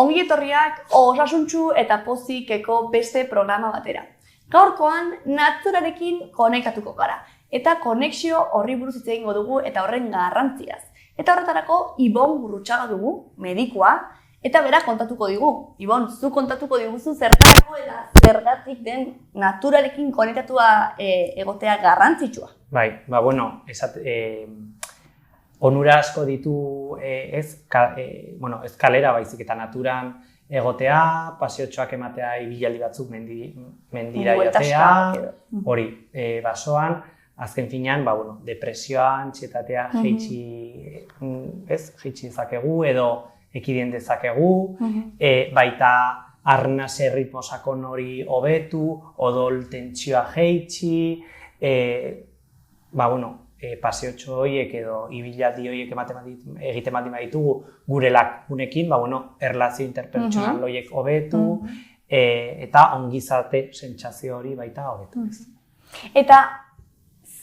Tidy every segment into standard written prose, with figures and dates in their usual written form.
Ongi etorriak osasuntsu eta pozikeko beste programa batera. Gaurkoan naturarekin konektatuko gara. Eta konexio horri buruz hitz egingo dugu eta horren garrantziaz. Eta horretarako Ibon Gurrutxaga dugu, medikua, eta berak kontatuko digu. Ibon, zu kontatuko diguzu zertarako eta zergatik den naturarekin konektatua egotea garrantzitsua. Bai, onura asko ditu ez kalera baizik eta naturan egotea, paseotxoak ematea ibilaldi batzuk mendira jatea, hori basoan, azken finean, depresioa, antsietatea jaitsi dezakegu edo ekidien dezakegu, baita arnas erritmo sakon hori hobetu, odol tentsioa jaitsi, paseotxo horiek edo ibilaldi horiek egiten baldin baditugu gure lagunekin, erlazio interpertsonal horiek hobetu eta ongizate sentsazio hori baita hobetu. Eta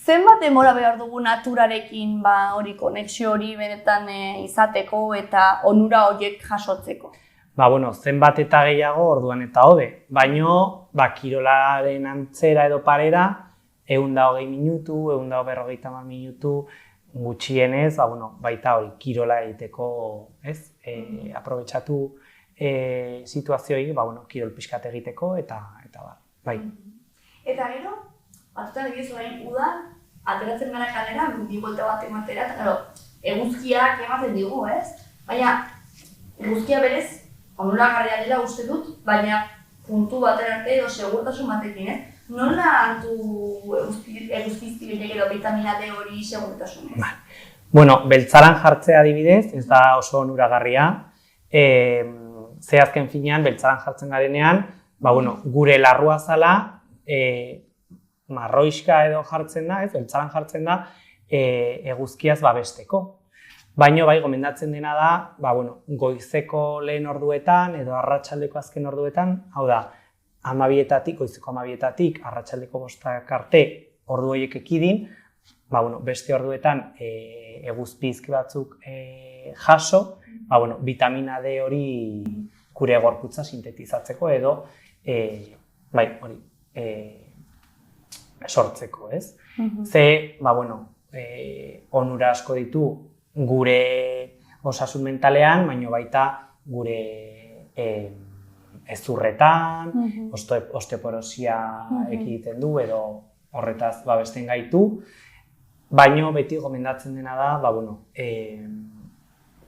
zenbat denbora behar dugu naturarekin hori konexio hori benetan izateko eta onura horiek jasotzeko? Zenbat eta gehiago orduan eta hobe, baino kirolaren antzera edo parera 120 minutu, 150 minutu gutxienez, baita hori kirola egiteko, aprobetxatu situazioei, kirol pixkat egiteko eta bai. Eta gero, batzutan egiz orain udan, ateratzen gara kalera, mendi buelta bat ematera, eta eguzkiak ematen digu, Baina, eguzkia berez, onuragarria dela uste dut, baina puntu batera arte edo segurtasun batekin, Nola hartu eguzkiztibileak edo vitamina D hori segurtasunez? Beltzaran jartzea adibidez, ez da oso onuragarria. Ze azken finean, beltzaran jartzen garenean, gure larrua zala, marroiska edo jartzen da, beltzaran jartzen da, eguzkiaz babesteko. Baina gomendatzen dena da, goizeko lehen orduetan edo arratsaldeko azken orduetan, hau da, goizeko 12etatik, arratsaldeko 5 arte ordu horiek ekidin, beste orduetan eguzpizki batzuk jaso, vitamina D hori gure gorputza sintetizatzeko edo sortzeko, ez? Ze, onura asko ditu gure osasun mentalean, baina baita gure ezurretan, osteoporosia ekiditen du edo horretaz babesten gaitu, baino beti gomendatzen dena da,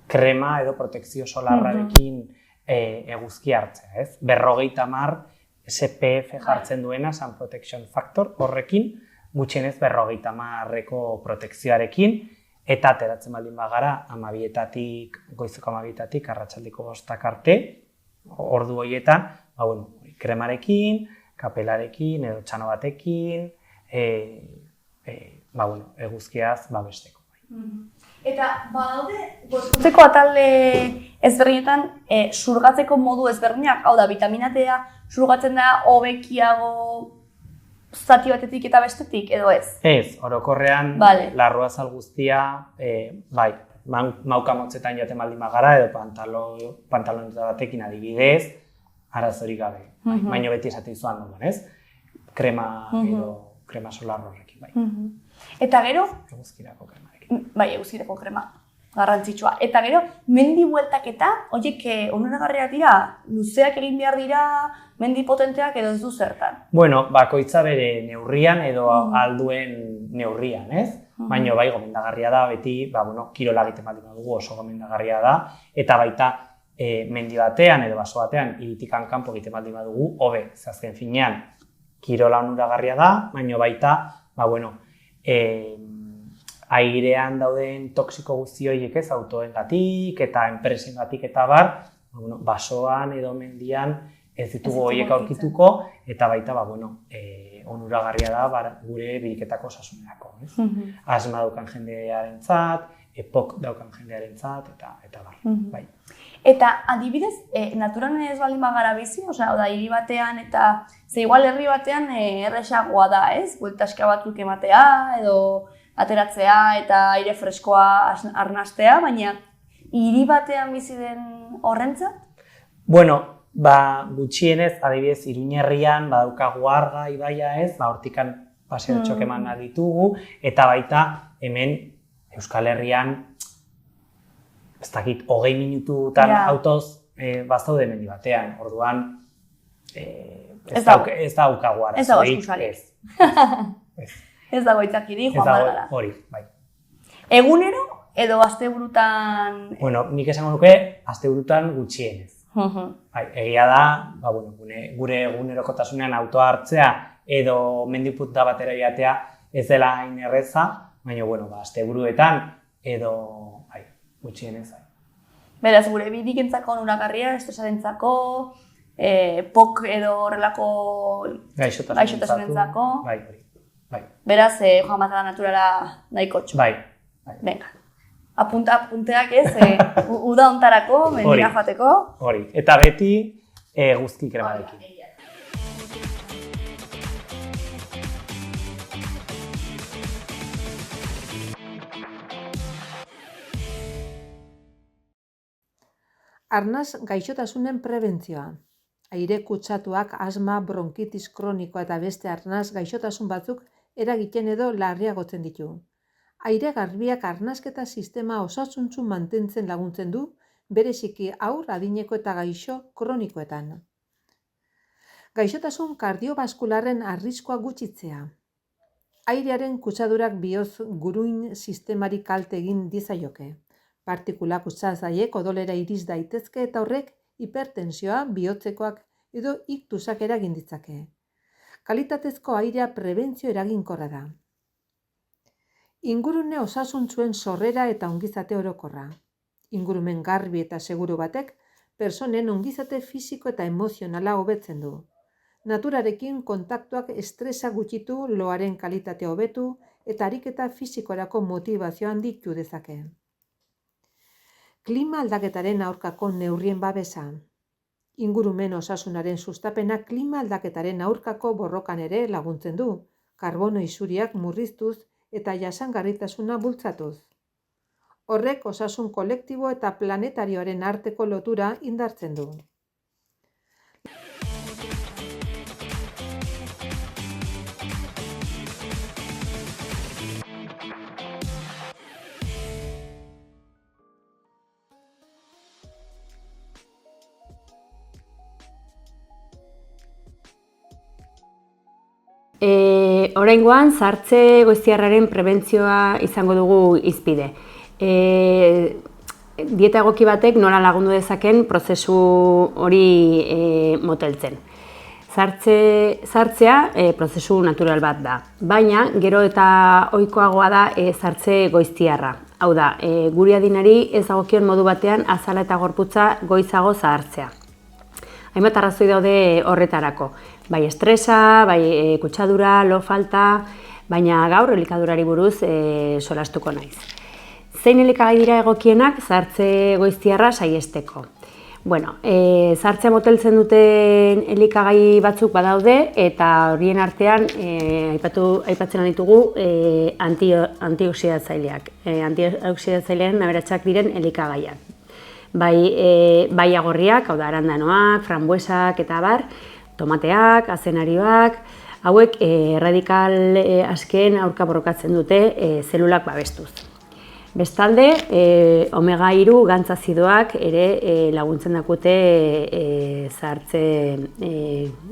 krema edo protekzio solarrarekin eguzki hartzea, ez? 50 SPF jartzen duena, Sun Protection Factor, horrekin, gutxienez 50ko protekzioarekin, eta ateratzen baldin bagara, goizeko 12etatik, arratsaldeko 5 arte, ordu horietan, kremarekin, kapelarekin edo txano batekin, eguzkiaz babesteko. Eta badaude, gorputzeko atalde ezberdinetan surgatzeko modu ezberdinak, hau da, vitamina D surgatzen da hobekiago zati batetik eta bestetik, edo ez? Ez, orokorrean, larrua zal guztia, mauka motzetan joaten baldin bagara edo pantaloneta batekin adibidez, arazorik gabe. Baina beti esaten izuan duan, ez? Krema edo krema solar horrekin, bai. Eta gero? Eguzkirako kremarekin. Bai, eguzkirako krema, garrantzitsua. Eta gero, mendi bueltaketa, horiek onuragarriak dira, luzeak egin behar dira, mendi potenteak edo ez du zertan? Bakoitza bere neurrian edo alduen neurrian, ez? Baina gomendagarria da, beti, kirola egiten baldin badugu oso gomendagarria da, eta baita mendi batean edo baso batean iritik kanpo egiten baldin badugu, hobe, azken finean, kirola onuragarria da, baina baita, airean dauden toxiko guzti horiek ez, autoengatik eta enpresengatik eta basoan edo mendian ez ditugu horiek aurkituko, eta baita, onuragarria da gure biriketako osasunerako. Asma daukan jendearentzat, EPOK daukan jendearentzat, eta bai. Eta adibidez, naturan ez baldin bagara bizi, hiri batean eta ze igual herri batean erresagoa da, ez? Bueltaska batzuk ematea edo ateratzea eta aire freskoa arnastea, baina hiri batean bizi den horrentzat? Bueno, gutxienez, adibidez, Iruñerrian badaukagu Arga ibaia hortikan paseotxok eman ditugu, eta baita hemen Euskal Herrian, ez dakit, 20 minututan autoz bazaude mendi batean, orduan ez daukagu arazoik. Ez dago eskusarik. Ez dago itzakiri, joan bagara. Hori, bai. Egunero edo asteburutan? Bueno, nik esango nuke asteburutan gutxienez. Egia da, gure egunerokotasunean autoa hartzea edo mendiputa batera joatea ez dela hain erreza, baina asteburuetan edo gutxienez. Beraz, gure bidikentzako onunagarria, estresarentzako, POK edo horrelako gaixotasunentzako. Bai. Beraz, joan bat da naturala nahiko txu. Bai. Venga. Apunteak ez, uda hontarako, mendira joateko. Hori, eta beti guzki kremarekin. Arnas gaixotasunen prebentzioa. Aire kutsatuak, asma, bronkitis kronikoa eta beste arnas gaixotasun batzuk eragiten edo larriagotzen ditu. Aire garbiak arnasketa sistema osasuntsu mantentzen laguntzen du, bereziki haur, adineko eta gaixo kronikoetan. Gaixotasun kardiobaskularren arriskua gutxitzea. Airearen kutsadurak bihotz guruin sistemari kalte egin dizaioke. Partikula kutsatzaileek odolera iris daitezke eta horrek hipertensioa, bihotzekoak edo iktusak eragin ditzake. Kalitatezko airea prebentzio eraginkorra da. Ingurune osasuntsuen sorrera eta ongizate orokorra. Ingurumen garbi eta seguru batek pertsonen ongizate fisiko eta emozionala hobetzen du. Naturarekin kontaktuak estresa gutxitu, loaren kalitatea hobetu eta ariketa fisikorako motivazioa handitu dezake. Klima aldaketaren aurkako neurrien babesa. Ingurumen osasunaren sustapena klima aldaketaren aurkako borrokan ere laguntzen du, karbono isuriak murriztuz eta jasangarritasuna bultzatuz. Horrek osasun kolektibo eta planetarioaren arteko lotura indartzen du. Oraingoan, zahartze goiztiarraren prebentzioa izango dugu hizpide. Dieta egoki batek nola lagundu dezaken prozesu hori moteltzen. Zahartzea prozesu natural bat da, baina gero eta ohikoagoa da zahartze goiztiarra. Hau da, gure adinari ez dagokion modu batean azala eta gorputza goizago zahartzea. Hainbat arrazoi daude horretarako. Bai estresa, bai kutsadura, lo falta, baina gaur elikadurari buruz solastuko naiz. Zein elikagai dira egokienak zahartze goiztiarra saihesteko? Bueno, zahartzea moteltzen duten elikagai batzuk badaude eta horien artean aipatzen ditugu antioxidatzaileak. Antioxidatzailean aberatsak diren elikagaiak. Bai agorriak, hau da arandanoak, frambuesak eta abar, tomateak, azenarioak, hauek erradikal askeen aurka borrokatzen dute zelulak babestuz. Bestalde, omega-3 gantzazidoak ere laguntzen dakute zahartze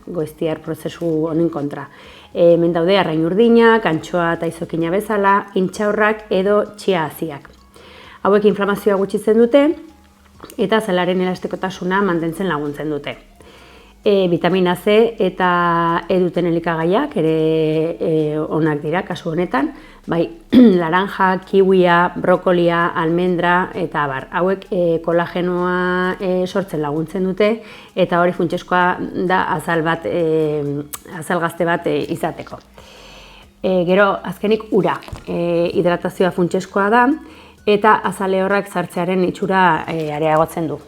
goiztiar prozesu honen kontra. Hemen daude arrain urdinak, antxoa eta izokina bezala, intxaurrak edo txia haziak. Hauek inflamazioa gutxitzen dute eta zelaren elastikotasuna mantentzen laguntzen dute. Vitamina C eta E duten elikagaiak ere onak dira kasu honetan, bai laranja, kiwia, brokolia, almendra eta abar. Hauek kolagenoa sortzen laguntzen dute eta hori funtsezkoa da azal gazte bat izateko. Gero azkenik ura, hidratazioa funtsezkoa da eta azal lehorrak zahartzearen itxura areagotzen du.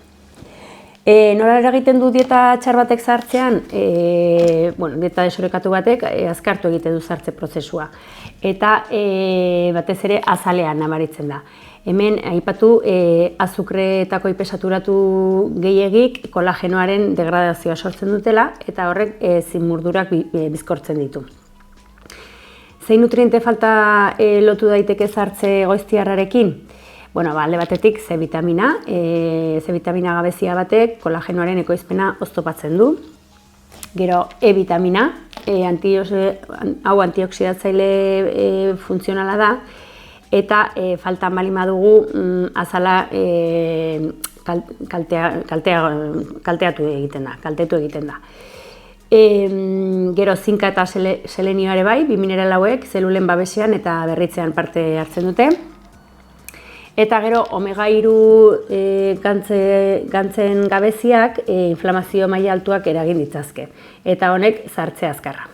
Nola eragiten du dieta txar batek zahartzean? Dieta desorekatu batek azkartu egiten du zahartze prozesua. Eta batez ere azalean nabaritzen da. Hemen, aipatu, azukreetako hipesaturatu gehiegik kolagenoaren degradazioa sortzen dutela eta horrek zimurdurak bizkortzen ditu. Zein nutriente falta lotu daiteke sartze goiztiarrarekin? Bueno, alde batetik C vitamina. C vitamina gabezia batek kolagenoaren ekoizpena oztopatzen du. Gero E vitamina, hau antioxidatzaile funtzionala da, eta faltan bali badugu azala kaltetu egiten da. Gero zinka eta selenioa ere bai, bi mineral hauek zelulen babesean eta berritzean parte hartzen dute. Eta gero omega-3 gantzen gabeziak inflamazio maila altuak eragin ditzazke. Eta honek sartze azkarra.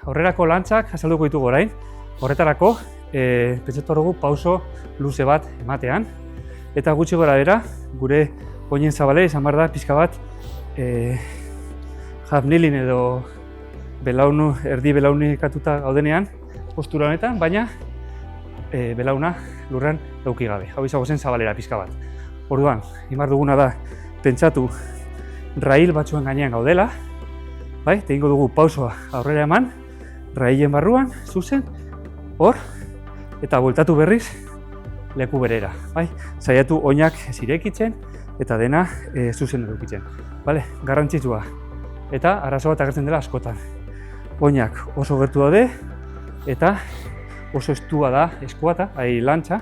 Aurrerako lantzak azalduko ditugu orain. Horretarako, pentsatu dugu pauso luze bat ematean. Eta gutxi gora bera, gure oinen zabale izan behar da pixka bat jabnilin edo erdi belaunikatuta gaudenean postura honetan, baina belauna lurran dauki gabe. Hau izango zen zabalera pixka bat. Orduan, imar duguna da pentsatu rail batzuen gainean gaudela, bai, egingo dugu pausoa aurrera eman, railen barruan, zuzen, hor, eta bueltatu berriz leku berera, bai? Saiatu oinak ez irekitzen eta dena zuzen edukitzen. Bale, garrantzitsua. Eta arazo bat agertzen dela askotan. Oinak oso gertu daude eta oso estua da eskuata, lantza,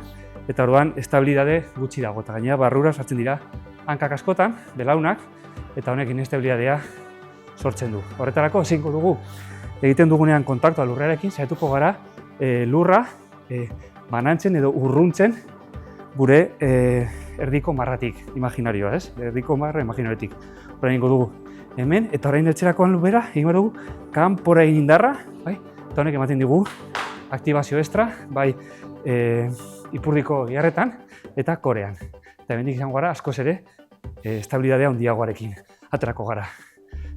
eta orduan estabilitate gutxi dago. Eta gainera barrura sartzen dira hankak askotan, belaunak, eta honek inestabilitatea sortzen du. Horretarako ezingo dugu egiten dugunean kontaktua lurrarekin, saiatuko gara lurra banantzen edo urruntzen gure erdiko marratik imaginarioa, ez? Erdiko marra imaginariotik. Orain ingo dugu hemen, eta orain etxerakoan lubera, egin dugu kanpora egin indarra, bai? Eta honek ematen digu aktibazio extra, bai ipurdiko giharretan eta korean. Eta hemendik izango gara askoz ere estabilitatea handiagoarekin aterako gara.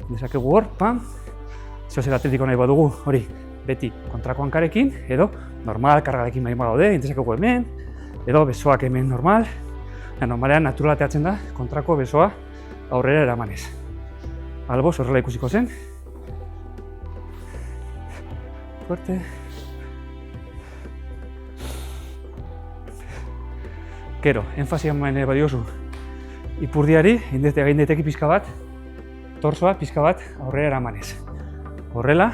Dezakegu hor, pam, zeozer atletiko nahi badugu, hori, beti kontrako hankarekin, edo normal kargalekin bain badaude, dezakegu hemen, edo besoak hemen normal. Normalean naturalateatzen da kontrako besoa aurrera eramanez. Alboz horrela ikusiko zen. Fuerte. Gero, enfazia eman badiozu ipurdiari, egin daiteke pixka bat, torsoa pixka bat aurrera eramanez. Horrela,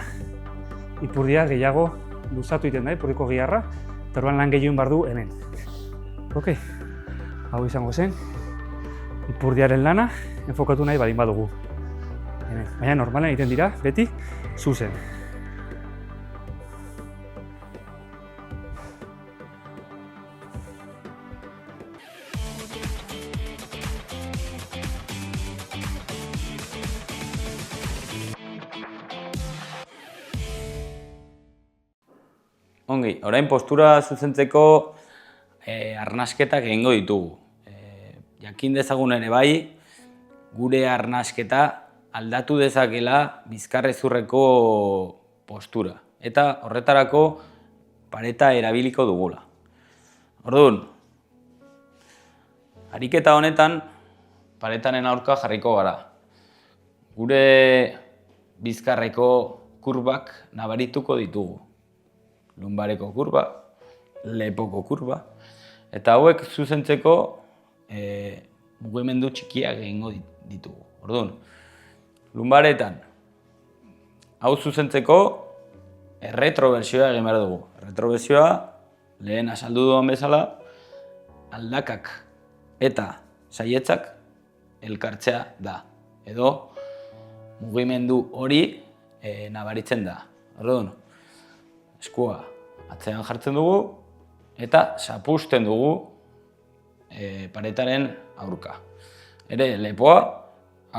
ipurdia gehiago luzatu egiten da, ipurdiko giharra, eta orduan lan gehien behar du hemen. Ok, hau izango zen, ipurdiaren lana enfokatu nahi badin badugu. Hemen. Baina normalen egiten dira, beti, zuzen. Ongi, orain postura zuzentzeko arnasketak egingo ditugu. Jakin dezagun ere bai, gure arnasketa aldatu dezakela bizkarrezurreko postura. Eta horretarako pareta erabiliko dugula. Orduan, ariketa honetan paretaren aurka jarriko gara. Gure bizkarreko kurbak nabarituko ditugu. Lumbareko kurba, lepoko kurba, eta hauek zuzentzeko mugimendu txikiak egingo ditugu. Orduan, lumbaretan hau zuzentzeko erretrobertsioa egin behar dugu. Erretrobertsioa, lehen azaldu duan bezala, aldakak eta saietzak elkartzea da. Edo mugimendu hori nabaritzen da. Orduan, eskua atzean jartzen dugu eta zapusten dugu paretaren aurka. Ere, lepoa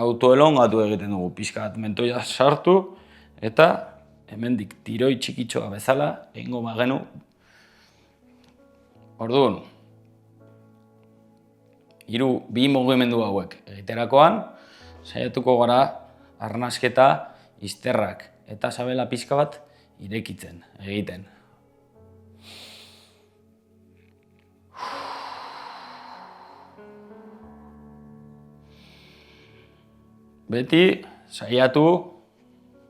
autoelongatu egiten dugu, pixka bat mentoia sartu eta hemendik tiroi txikitxoa bezala egingo bagenu. Orduan, bi mugimendu hauek egiterakoan, saiatuko gara arnasketa, izterrak eta sabela pixka bat irekitzen, egiten. Beti saiatu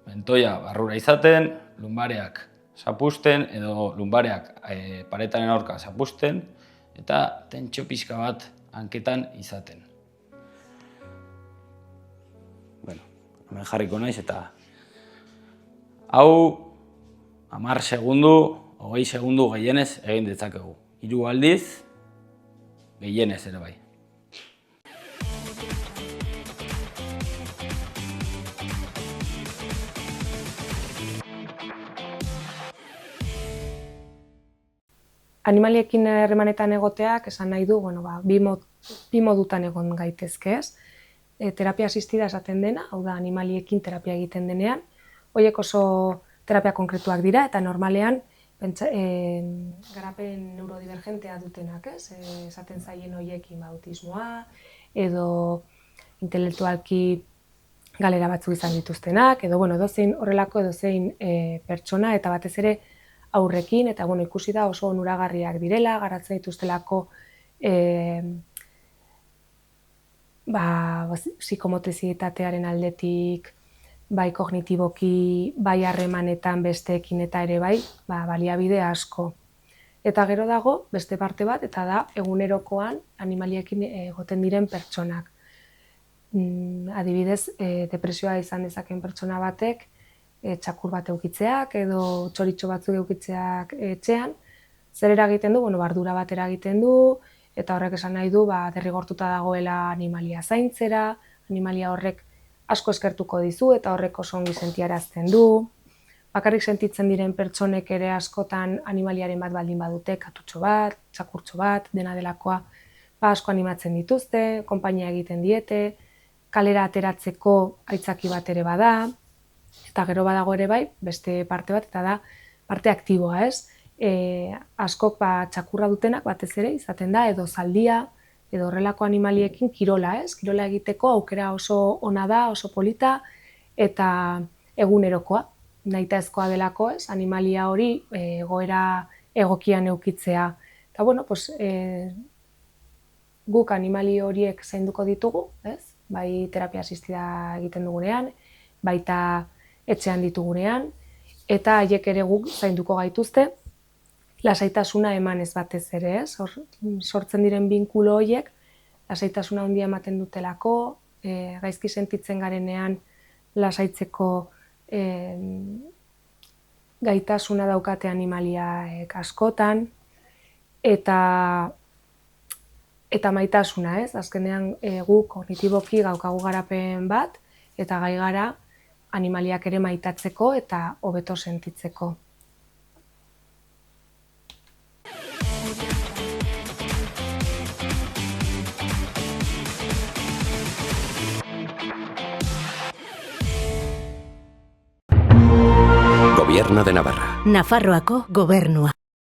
mentoia barrura izaten, lunbareak zapusten edo lunbareak paretaren aurka zapusten eta tentsio pixka bat hanketan izaten. Bueno, hemen jarriko naiz eta hau 10 segundu, 20 segundu gehienez egin ditzakegu. 3 aldiz, gehienez ere bai. Animaliekin harremanetan egoteak esan nahi du, bi modutan egon gaitezke, ez? Terapia asistida esaten dena, hau da animaliekin terapia egiten denean, horiek oso terapia konkretuak dira eta normalean garapen neurodivergentea dutenak, ez? Esaten zaien horiekin autismoa edo intelektualki galera batzuk izan dituztenak edo edozein horrelako edozein pertsona eta batez ere aurrekin, eta ikusi da oso onuragarriak direla, garatzen dituztelako psikomotrizietatearen aldetik, bai kognitiboki, bai harremanetan besteekin eta ere bai, baliabide asko. Eta gero dago beste parte bat, eta da egunerokoan animaliekin egoten diren pertsonak. Adibidez, depresioa izan dezaken pertsona batek, txakur bat eukitzeak edo txoritxo batzuk eukitzeak etxean, zer eragiten du? Bardura bat eragiten du, eta horrek esan nahi du derrigortuta dagoela animalia zaintzera, animalia horrek asko eskertuko dizu eta horrek oso ongi sentiarazten du. Bakarrik sentitzen diren pertsonek ere askotan animaliaren bat baldin badute, katutxo bat, txakurtxo bat, dena delakoa, asko animatzen dituzte, konpainia egiten diete, kalera ateratzeko aitzaki bat ere bada, eta gero badago ere bai, beste parte bat, eta da parte aktiboa, ez? Askok txakurra dutenak batez ere izaten da, edo zaldia, edo horrelako animaliekin kirola, ez? Kirola egiteko aukera oso ona da, oso polita, eta egunerokoa, nahitaezkoa delako, ez? Animalia hori egoera egokian eukitzea. Eta, guk animali horiek zainduko ditugu, ez? Bai terapia asistida egiten dugunean, baita etxean ditugunean, eta haiek ere guk zainduko gaituzte, lasaitasuna emanez batez ere, ez? Sortzen diren binkulo horiek, lasaitasuna handia ematen dutelako, gaizki sentitzen garenean lasaitzeko gaitasuna daukate animaliak askotan, eta maitasuna, ez? Azkenean guk kognitiboki gaukagu garapen bat, eta gai gara animaliak ere maitatzeko eta hobeto sentitzeko. Gobierno de Navarra. Nafarroako gobernua.